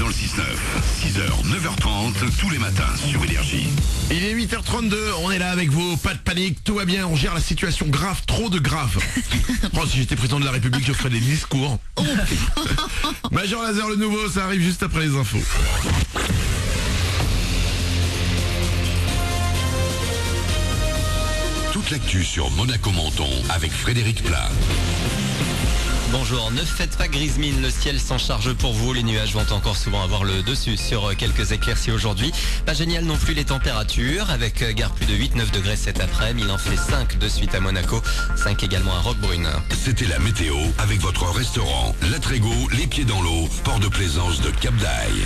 dans le 6-9. 6h, 9h30, tous les matins sur Énergie. Il est 8h32, on est là avec vous, pas de panique, tout va bien, on gère la situation grave, trop de grave. Oh, si j'étais président de la République, je ferais des discours. Major Laser, le nouveau, ça arrive juste après les infos. Toute l'actu sur Monaco-Menton avec Frédéric Plat. Bonjour, ne faites pas grise mine, le ciel s'en charge pour vous. Les nuages vont encore souvent avoir le dessus sur quelques éclaircies aujourd'hui. Pas génial non plus les températures, avec gare plus de 8-9 degrés cet après-midi. Il en fait 5 de suite à Monaco, 5 également à Roquebrune. C'était la météo avec votre restaurant La Trégo, les pieds dans l'eau, port de plaisance de Cap d'Aille.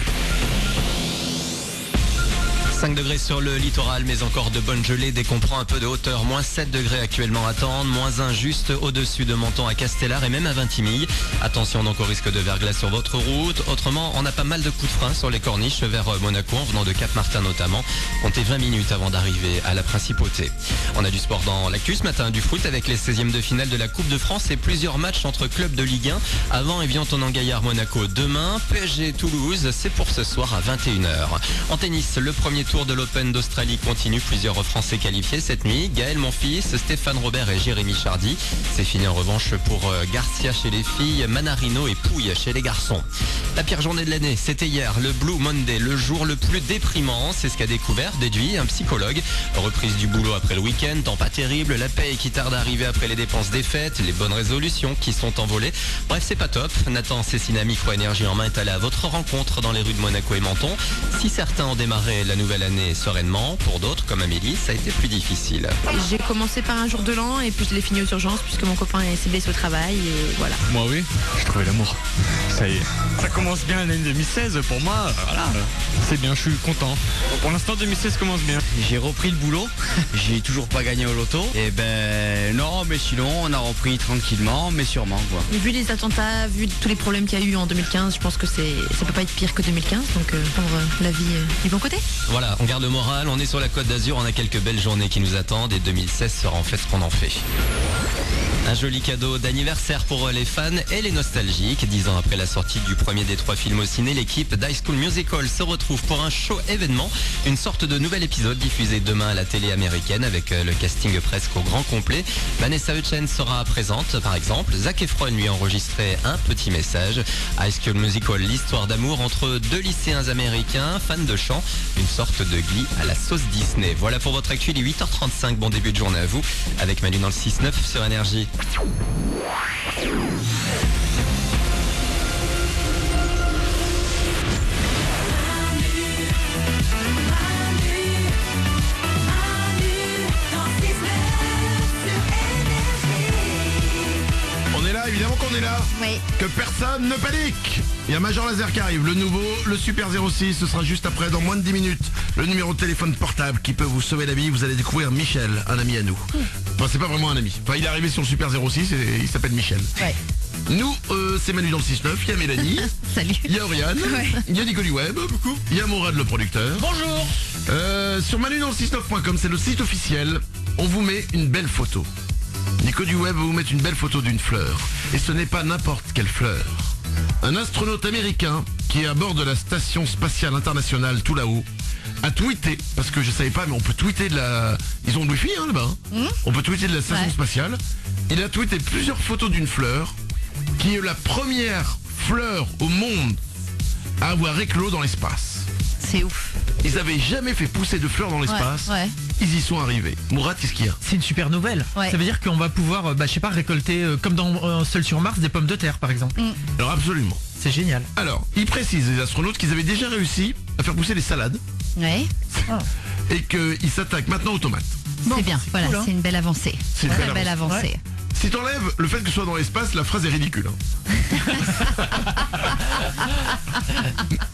5 degrés sur le littoral, mais encore de bonnes gelées dès qu'on prend un peu de hauteur. Moins 7 degrés actuellement à attendre, moins 1 juste au-dessus de Menton à Castellar et même à Vintimille. Attention donc au risque de verglas sur votre route. Autrement, on a pas mal de coups de frein sur les corniches vers Monaco, en venant de Cap-Martin notamment. Comptez 20 minutes avant d'arriver à la principauté. On a du sport dans l'actu ce matin, du foot avec les 16e de finale de la Coupe de France et plusieurs matchs entre clubs de Ligue 1. Avant Évian-Tonon-Gaillard Monaco demain, PSG Toulouse, c'est pour ce soir à 21h. En tennis, le premier tour de l'Open d'Australie continue, plusieurs Français qualifiés cette nuit. Gaël Monfils, Stéphane Robert et Jérémy Chardy. C'est fini en revanche pour Garcia chez les filles, Manarino et Pouille chez les garçons. La pire journée de l'année, c'était hier, le Blue Monday, le jour le plus déprimant. C'est ce qu'a déduit un psychologue. Reprise du boulot après le week-end, temps pas terrible, la paye qui tarde à arriver après les dépenses des fêtes, les bonnes résolutions qui sont envolées. Bref, c'est pas top. Nathan Cécina, Micro Énergie en main, est allé à votre rencontre dans les rues de Monaco et Menton. Si certains ont démarré la nouvelle année sereinement, pour d'autres, comme Amélie, ça a été plus difficile. J'ai commencé par un jour de l'an et puis je l'ai fini aux urgences puisque mon copain s'est blessé au travail et voilà. Moi oui, j'ai trouvé l'amour. Ça y est. Ça commence bien l'année 2016 pour moi, voilà. C'est bien, je suis content. Pour l'instant 2016 commence bien. J'ai repris le boulot, j'ai toujours pas gagné au loto. Et ben non, mais sinon on a repris tranquillement, mais sûrement quoi. Vu les attentats, vu tous les problèmes qu'il y a eu en 2015, je pense que ça peut pas être pire que 2015, donc prendre la vie du bon côté. Voilà, on garde le moral, on est sur la Côte d'Azur, on a quelques belles journées qui nous attendent et 2016 sera en fait ce qu'on en fait. Un joli cadeau d'anniversaire pour les fans et les nostalgiques. 10 ans après la sortie du premier des 3 films au ciné, l'équipe d'High School Musical se retrouve pour un show événement, une sorte de nouvel épisode diffusé demain à la télé américaine avec le casting presque au grand complet. Vanessa Hudgens sera présente par exemple. Zac Efron lui a enregistré un petit message. High School Musical, l'histoire d'amour entre 2 lycéens américains fans de chant, une sorte de Glee à la sauce Disney. Voilà pour votre actu, il est 8h35, bon début de journée à vous avec Manu dans le 6-9 sur Énergie. On est là, évidemment qu'on est là. Oui. Que personne ne panique. Il y a Major Laser qui arrive, le nouveau, le Super 06, ce sera juste après, dans moins de 10 minutes. Le numéro de téléphone portable qui peut vous sauver la vie, vous allez découvrir Michel, un ami à nous. Enfin, c'est pas vraiment un ami. Enfin, il est arrivé sur le Super 06 et il s'appelle Michel. Ouais. Nous, c'est Manu dans le 6-9, il y a Mélanie, Salut. il y a Oriane, Ouais. il y a Nicolas Web, il y a Mourad le producteur. Bonjour. Sur manu-dans-le-6-9.com, c'est le site officiel, on vous met une belle photo. Nico du Web va vous mettre une belle photo d'une fleur. Et ce n'est pas n'importe quelle fleur. Un astronaute américain qui est à bord de la station spatiale internationale tout là-haut a tweeté, parce que je savais pas, mais on peut tweeter de la... Ils ont le wifi là-bas. On peut tweeter de la station spatiale. Il a tweeté plusieurs photos d'une fleur qui est la première fleur au monde à avoir éclos dans l'espace. C'est ouf. Ils avaient jamais fait pousser de fleurs dans l'espace. Ouais. Ils y sont arrivés. Mourad, qu'est-ce qu'il y a? C'est une super nouvelle. Ouais. Ça veut dire qu'on va pouvoir, je sais pas, récolter, comme dans Seul sur Mars, des pommes de terre par exemple. Alors absolument. C'est génial. Alors, ils précisent, les astronautes, qu'ils avaient déjà réussi à faire pousser des salades Ouais. et qu'ils s'attaquent maintenant aux tomates. C'est bien. Voilà, cool, hein. c'est une belle avancée. C'est une Très belle belle avancée. Ouais. Si t'enlèves le fait que ce soit dans l'espace, la phrase est ridicule.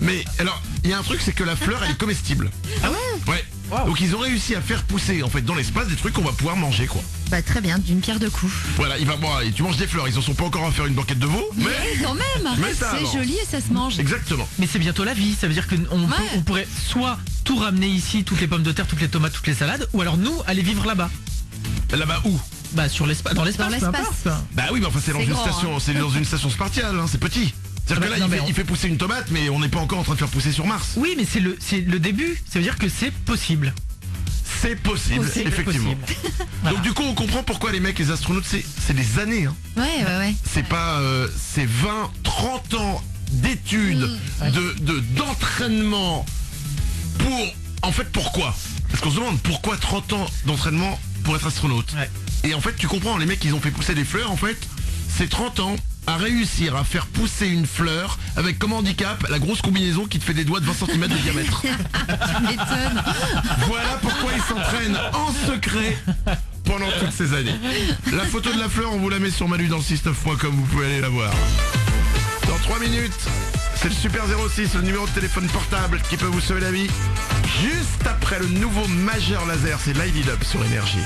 Mais alors, il y a un truc, c'est que la fleur, elle est comestible. Ah ouais? Ouais. Wow. Donc ils ont réussi à faire pousser en fait dans l'espace des trucs qu'on va pouvoir manger quoi. Bah très bien, d'une pierre deux coups. Voilà, et tu manges des fleurs, ils en sont pas encore à faire une banquette de veau, mais Quand même, Mais ça, alors. c'est joli et ça se mange. exactement. Mais c'est bientôt la vie. Ça veut dire qu'on on pourrait soit tout ramener ici, toutes les pommes de terre, toutes les tomates, toutes les salades, ou alors nous aller vivre là-bas. Là-bas où? Bah sur l'espace, dans l'espace, Dans peu l'espace. importe. Bah oui, mais enfin c'est dans C'est une grand, station, c'est dans une station spatiale, hein, c'est petit. C'est-à-dire que là, Non, il fait pousser une tomate, mais on n'est pas encore en train de faire pousser sur Mars. Oui, mais c'est le début. Ça veut dire que c'est possible. C'est possible, effectivement. Voilà. Donc du coup, on comprend pourquoi les mecs, les astronautes, c'est des années. Hein. Ouais. C'est pas... c'est 20, 30 ans d'études, d'entraînement pour... En fait, pourquoi? Parce qu'on se demande pourquoi 30 ans d'entraînement pour être astronaute. Ouais. Et en fait, tu comprends, les mecs, ils ont fait pousser des fleurs, en fait, c'est 30 ans à réussir à faire pousser une fleur avec comme handicap la grosse combinaison qui te fait des doigts de 20 cm de diamètre. Tu m'étonnes. Voilà pourquoi ils s'entraînent en secret pendant toutes ces années. La photo de la fleur, on vous la met sur Manu dans le 69.com, vous pouvez aller la voir. Dans 3 minutes, c'est le Super 06, le numéro de téléphone portable qui peut vous sauver la vie. Juste après le nouveau Majeur Laser, c'est Light It Up sur Énergie.